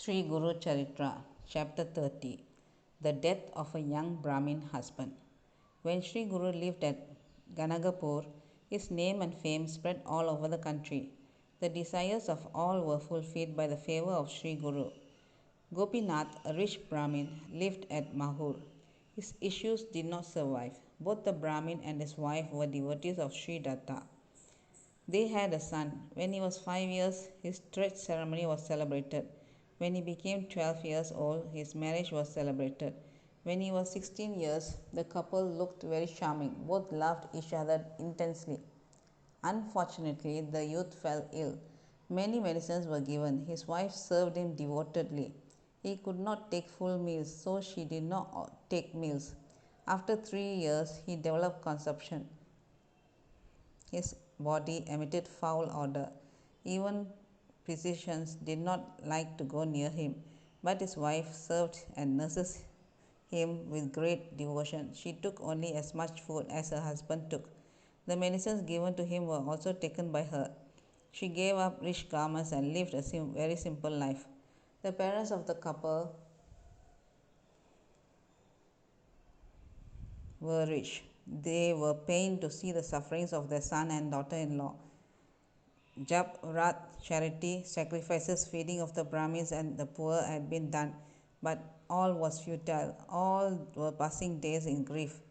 Sri Guru Charitra, Chapter 30 The Death of a Young Brahmin Husband. When Sri Guru lived at Ganagapur, his name and fame spread all over the country. The desires of all were fulfilled by the favor of Sri Guru. Gopinath, a rich Brahmin, lived at Mahur. His issues did not survive. Both the Brahmin and his wife were devotees of Sri Datta. They had a son. When he was 5 years, his church ceremony was celebrated. When he became 12 years old, his marriage was celebrated. When he was 16 years, the couple looked very charming. Both loved each other intensely. Unfortunately, the youth fell ill. Many medicines were given. His wife served him devotedly. He could not take full meals, so she did not take meals. After 3 years, he developed consumption. His body emitted foul odor. Even physicians did not like to go near him, but his wife served and nurses him with great devotion. She took only as much food as her husband took. The medicines given to him were also taken by her. She gave up rich garments and lived a very simple life. The parents of the couple were rich. They were pained to see the sufferings of their son and daughter-in-law. Jap, wrath, charity, sacrifices, feeding of the Brahmins and the poor had been done, but all was futile. All were passing days in grief,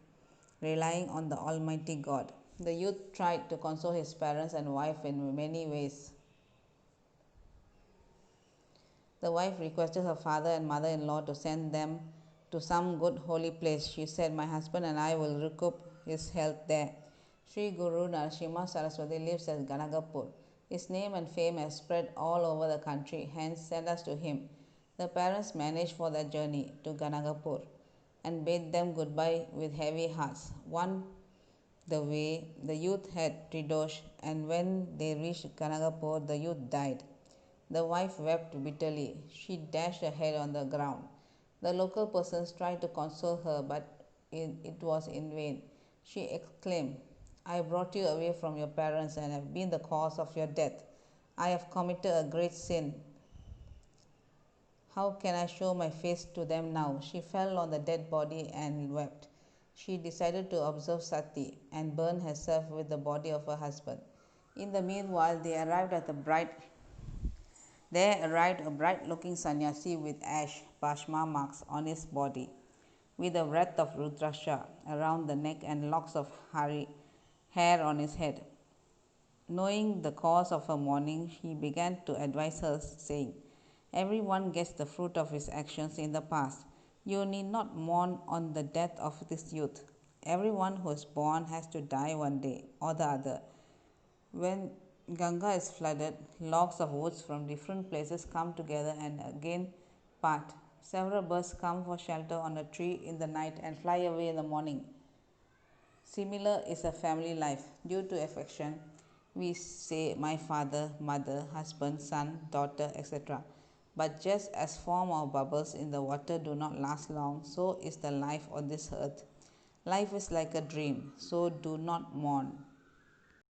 relying on the Almighty God. The youth tried to console his parents and wife in many ways. The wife requested her father and mother-in-law to send them to some good holy place. She said, "My husband and I will recoup his health there." Sri Guru Narasimha Saraswati lives at Ganagapur. His name and fame have spread all over the country, hence send us to him. The parents managed for their journey to Ganagapur and bade them goodbye with heavy hearts. On the way, the youth had tridosh, and when they reached Ganagapur, the youth died. The wife wept bitterly. She dashed her head on the ground. The local persons tried to console her, but it was in vain. She exclaimed, "I brought you away from your parents and have been the cause of your death. I have committed a great sin. How can I show my face to them now?" She fell on the dead body and wept. She decided to observe sati and burn herself with the body of her husband. In the meanwhile, there arrived a bright-looking sannyasi with ash bhasma marks on his body, with a wreath of rudraksha around the neck and locks of hair on his head. Knowing the cause of her mourning, he began to advise her, saying, "Everyone gets the fruit of his actions in the past. You need not mourn on the death of this youth. Everyone who is born has to die one day or the other. When Ganga is flooded, logs of woods from different places come together and again part. Several birds come for shelter on a tree in the night and fly away in the morning. Similar is a family life. Due to affection, we say my father, mother, husband, son, daughter, etc. But just as foam or bubbles in the water do not last long, so is the life on this earth. Life is like a dream, so do not mourn."